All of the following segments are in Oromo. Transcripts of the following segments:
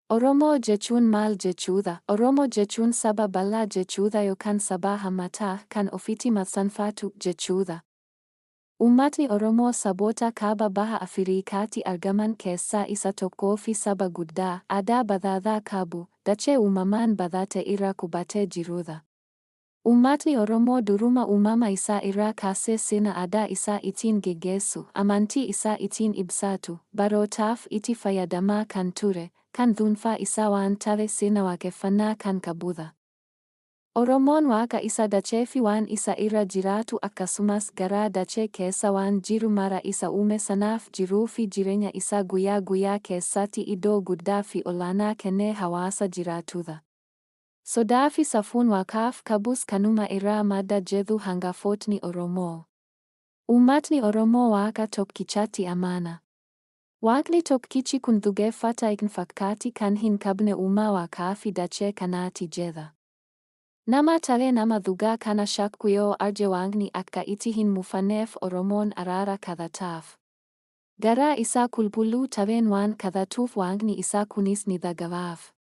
Oromoo jechuun maal jechuudha? Oromoo jechuun saba bal'aa jechuudha yookaan saba hammataa kan ofitti maxxanfatu jechuudha. Uummatni Oromoo saboota kaaba baha Afriikaatti argaman keessaa isa tokkoo fi saba guddaa, aadaa badhaadhaa qabu, dachee uumamaan badhaate irra qubatee jirudha. Uummatni Oromoo duruma uumama isaa irraa kaasee sirna aadaa isaa ittiin geggeessu, amantii isaa ittiin ibsatu, barootaaf itti fayyadamaa kan ture, kan dhuunfaa isaa waan ta'e sirna waaqeffannaa kan qabudha. Oromoon waaqa isa dachee fi waan isa irra jiraatu akkasumas garaa dachee keessa waan jiru mara isa uume sanaaf jiruu fi jireenya isaa guyyaa guyyaa keessatti iddoo guddaa fi olaanaa kennee hawaasa jiraatudha. Sodaa fi safuun waaqaaf qabus kanuma irraa madda jedhu hangafootni Oromoo. Uummatni Oromoo waaqa tokkichatti amana. Waaqni tokkichi kun dhugeeffata hin fakkaatu kan hin qabne uumaa waaqaa fi dachee kanaati jedha. Nama ta'e nama dhugaa kana shakku yoo arge waaqni akka itti hin mufanneef Oromoon araara kadhataaf. Garaa isaa qulqulluu ta'een waan kadhatuuf waaqni isaa kunis ni dhaga'aaf.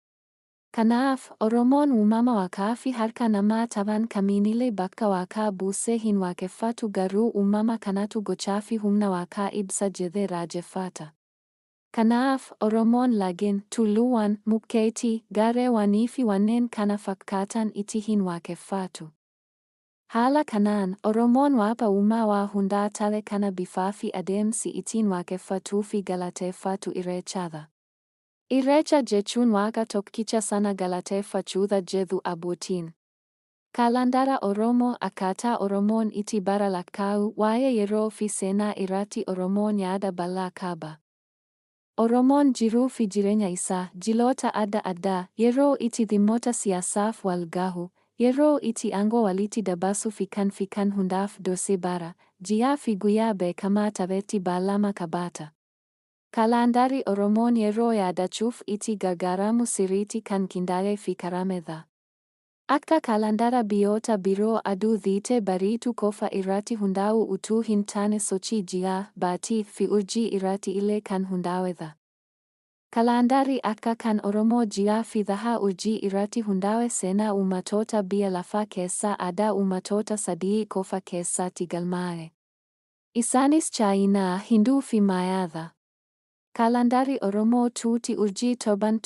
Kanaaf, Oromoon uumama waaqaa fi harka namaa ta'an kamiinillee bakka waaqaa buusee hin waaqeffatu garuu uumama kanatu gochaa fi humna waaqaa ibsa jedhee raajeffata. Kanaaf, Oromoon lageen, tulluuwwan, mukkeetii, gaarreewwanii fi wanneen kana fakkaatan itti hin waaqeffatu. Haala kanaan, Oromoon waaqa uumaa waa hundaa ta'e kana bifaa fi adeemsi ittiin waaqeffatuu fi galateeffatu irreechadha. Irreecha jechuun waaqa tokkicha sana galateeffachuudha jedhu abbootiin. Kaalandara Oromoo akkaataa Oromoon itti bara lakkaa'u waa'ee yeroo fi seenaa irratti Oromoon yaada bal'aa qaba. Oromoon jiruu fi jireenya isaa jiloota adda addaa yeroo itti dhimmoota siyaasaaf wal gahu, yeroo itti aangoo walitti dabarsuu fi kan hundaaf dursee bara, ji'aa fi guyyaa beekamaa ta'etti beellama qabata. Kaalandari Oromoon yeroo yaadachuuf itti gargaaramu sirriitti kan qindaa'ee fi karamedha. Akka kaalandara biyyoota biroo aduu dhiitee bariitu qofa irratti hundaa'u utuu hin taane sochii ji'aa, baatii fi urjii irratti illee kan hundaa'edha. Kaalandari akka kan Oromoo ji'aa fi dhahaa urjii irratti hundaa'e seenaa uummatoota biyya lafaa keessaa aadaa uummatoota sadii qofa keessatti galmaa'e. Isaanis Chaayinaa, Hinduu fi Maayaadha. Kaalandari Oromoo tuuti urjii torban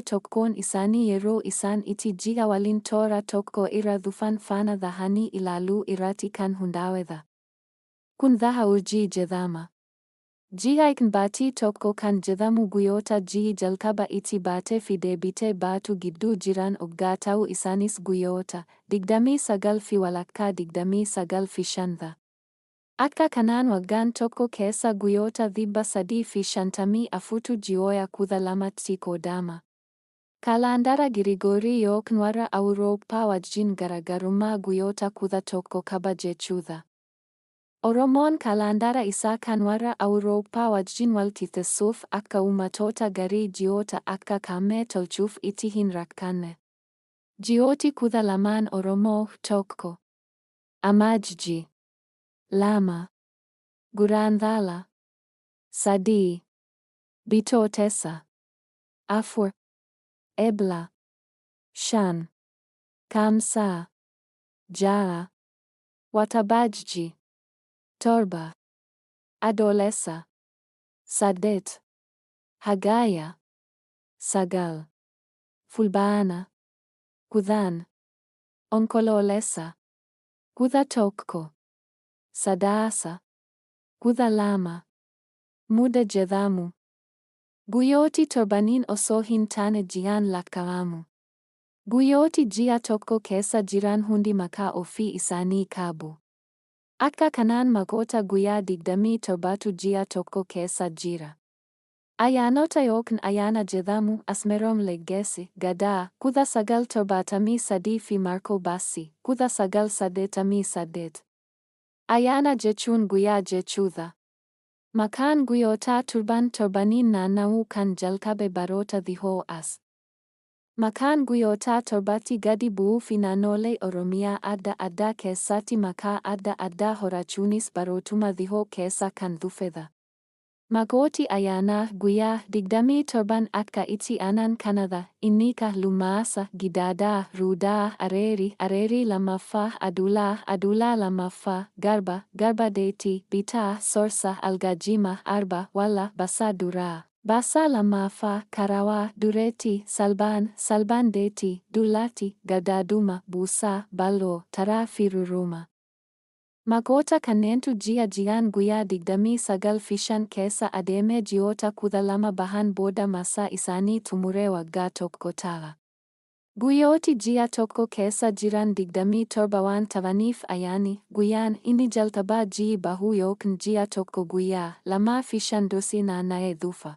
tokkoon isaanii yeroo isaan itti ji'a waliin toora tokko irra dhufan faana dhahanii ilaaluu irratti kan hundaa'edha. Kun dhaha urjii jedhama. Ji'a baatii tokko kan jedhamu guyyoota ji'i jalqaba itti baatee fi deebitee baatu gidduu jiran waggaa ta'uu isaanis guyyoota 29 fi walakkaa 29 Akka kanaan waggaan tokko keessa guyyoota 354 ji'oota 12tti qoodama. Kaalandara Girigoorii yookiin warra Awurooppaa wajjin garaagarummaa guyyoota 11 qaba jechuudha. Oromoon kaalandara isaa kan warra Awurooppaa wajjin wal qixxeessuuf akka uummatoota garii ji'oota akka kamee tolchuuf itti hin rakkanne. Ji'ooti 12 Oromoo 1. Amaajjii 2. Guraandhala 3. Bitootessa 4. Ebla 5. Caamsaa 6. Waxabajjii 7. Adoolessa 8. Hagayya 9. Fulbaana 10. Onkoloolessa 11. Sadaasa 12. Muda jedhamu. Guyyooti torbaniin osoo hin taane ji'aan lakkaa'amu. Guyyooti ji'a tokko keessa jiran hundi maqaa ofii isaanii qabu. Akka kanaan maqoota guyyaa 27tu ji'a tokko keessa jira. Ayyaanota yookiin ayyaana jedhamu Asmeroom Leggeessi, Gadaa, 1973 fi Markoo Baasii, 1988. Ayyaana jechuun guyyaa jechuudha. Maqaan guyyootaa torbaniin naanna'uu kan jalqabe baroota dhihoo as. Maqaan guyyootaa torbatti gadi bu'uu fi naannolee Oromiyaa adda addaa keessatti maqaa adda addaa horachuunis barootuma dhihoo keessa kan dhufedha. Magooti ayyaanaa guyyaa 27 akka itti aanan Kanada, Innika Lumaasa, Gidaadaa, Ruudaa, Areerii lamaffaa, Adulaa lamaffaa, Garba Deetii, Bitaa, Sorsa, Algajima, Arba, Walla, Basaa Duraa. Basaa lamaffaa, Karawaa, Dureetii, Salbaan Deetii, Dullaatti, Gadaaduma, Buusaa, Balloo, Taraa fi Ruruma. Magoota kanneentu ji'aan guyyaa 29 keessa adeemee ji'oota 12 bahan booda masaa isaanii xumuree waggaa tokko ta'a. Guyyooti ji'a tokko keessa jiran 27 waan ta'aniif guyyaan inni jalqabaa ji'i bahuu yookiin ji'a tokko guyyaa 2 dursee naanna'ee dhufa.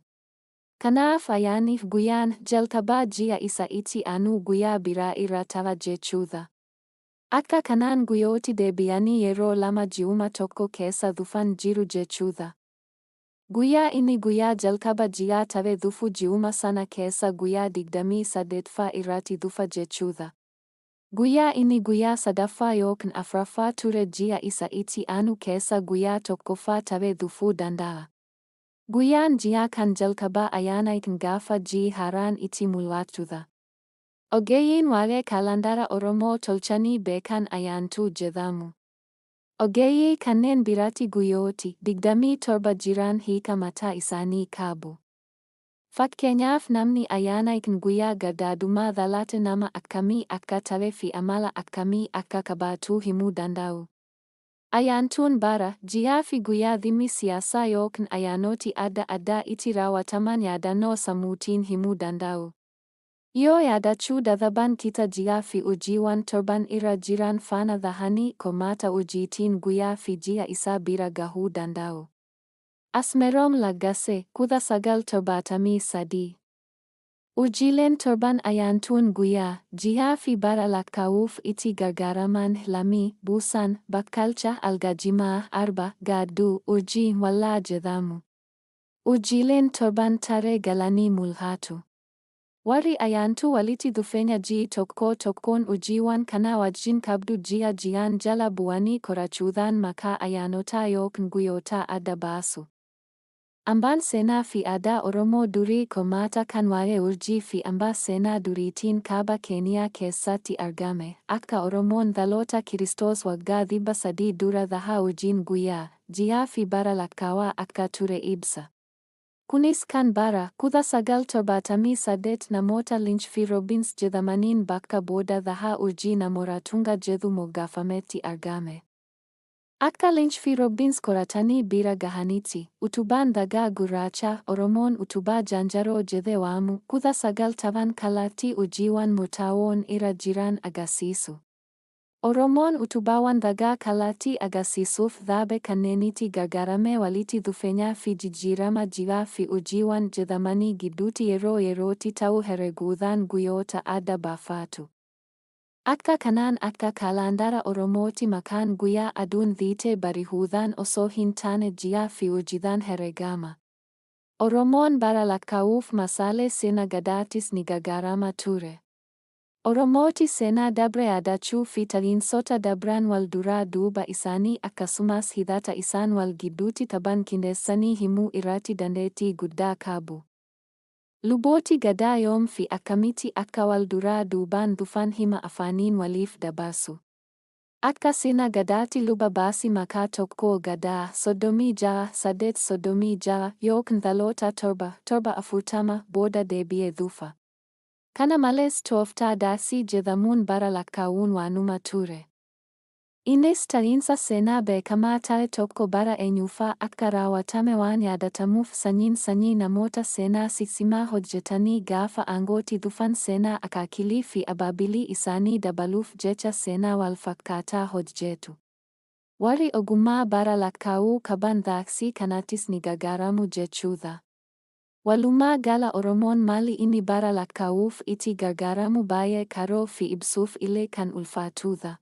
Kanaaf guyyaan jalqabaa ji'a isa itti aanu guyyaa biraa irra ta'a jechuudha. Akka kanaan guyyooti deebi'anii yeroo 2 ji'uma tokko keessa dhufan jiru jechuudha. Guyyaa inni guyyaa jalqaba ji'aa ta'e dhufu ji'uma sana keessa guyyaa 28ffaa irratti dhufa jechuudha. Guyyaa inni guyyaa 3ffaa yookiin 4ffaa ture ji'a isa itti aanu keessa guyyaa 1ffaa ta'e dhufuu danda'a. Guyyaan ji'aa kan jalqabaa ayyaanaatiin gaafa ji'i haaraan itti mul'atudha. Ogeeyyiin waa'ee kaalandaara Oromoo tolchanii beekan ayyaantuu jedhamu. Ogeeyyii kanneen biratti guyyooti 27 jiran hiika mataa isaanii qabu. Fakkeenyaaf namni ayyaanaatiin guyyaa gadaadumaa dhalate nama akkamii akka ta'e fi amala akkamii akka qabaatu himuu danda'u. Ayyaantuun bara, ji'aa fi guyyaa dhimmi siyaasaa yookiin ayyaanoti adda addaa itti raawwataman yaadannoo sammuutiin himuu danda'u. Yoo yaadachuu dadhaban kita ji'aa fi hojiiwwan torban irra jiran faana dhahanii qormaata hojiitiin guyyaa fi ji'a isaa bira gahuu danda'u. Asmeroom Laggasee, 1973. Hojiileen torban ayyaantuun guyyaa, ji'aa fi bara lakkaa'uuf itti gargaaraman lamii, buusan, bakkalcha, algajimaa, arba, gaadduu, urjii, wallaa jedhamu. Hojiileen torban taree galanii mul'atu. Warri ayyaantuu walitti dhufeenya ji'i tokkoon hojiiwwan kana wajjin qabdu ji'aan jala bu'anii qorachuudhaan maqaa ayyaanotaa yookiin guyyootaa adda baasu. Hambaan seenaa fi aadaa Oromoo durii qormaata kan waa'ee urjii fi hambaa seenaa duriitiin kaaba Keeniyaa keessatti argame, akka Oromoon dhaloota Kiristoos waggaa 300 dura dhahaa urjiin guyyaa, ji'aa fi bara lakkaawaa akka ture ibsa. Kunis kan bara 1978 namoota Lynch fi Robbins jedhamaniin bakka booda dhahaa urjii Namoratunga jedhu moggaafametti argame. Akka Lynch fi Robbins qoratanii bira gahanitti, utubaan dhagaa gurraacha Oromoon utubaa Janjaroo jedhee waamu 19 kallattii urjiiwwan murtaawoon irra jiran agarsiisu. Oromoon utubaawwan dhagaa kallattii agarsiisuuf dhaabe kanneenitti gargaaramee walitti dhufeenyaa fi jijjiirama ji'aa fi urjiiwwan jedhamanii gidduutti yeroo yerootti ta'uu herreeguudhaan guyyoota adda baafatu. Akka kanaan akka kaalandaara Oromooti maqaan guyyaa aduun dhiite bari'uudhaan osoo hin taane ji'aa fi urjiidhaan herreegama. Oromoon bara lakkaa'uuf masaalee seenaa gadaattis ni gargaarama ture. Oromooti seenaa dabre yaadachuu fi ta'iinsota dabran wal duraa duuba isaanii akkasumas hidhata isaan wal gidduutti qaban qindeessanii himuu irratti dandeettii guddaa qabu. Lubooti gadaa yoom fi akkamitti akka wal duraa duubaan dhufan hima afaaniin waliif dabarsu. Akka seenaa gadaatti luba baasii maqaa tokkoo gadaa 36 yookiin dhaloota 740 booda deebi'ee dhufa. Kana malees tooftaa daasii jedhamuun bara lakkaa'uun waanuma ture. Innis ta'iinsa seenaa beekamaa ta'e tokko bara eenyuufaa akka raawwatame waan yaadatamuuf sanyii namoota seenaa sissimaa hojjetanii gaafa aangootti dhufan seenaa akaakilii fi abaabilii isaanii dabaluuf jecha seenaa walfakkaataa hojjetu. Warri ogummaa bara lakkaa'uu qaban daaksii kanattis ni gargaaramu jechuudha. Walumaa gala Oromoon maalii inni bara lakkaa'uuf itti gargaaramu baay'ee karoo fi ibsuuf illee kan ulfaatudha.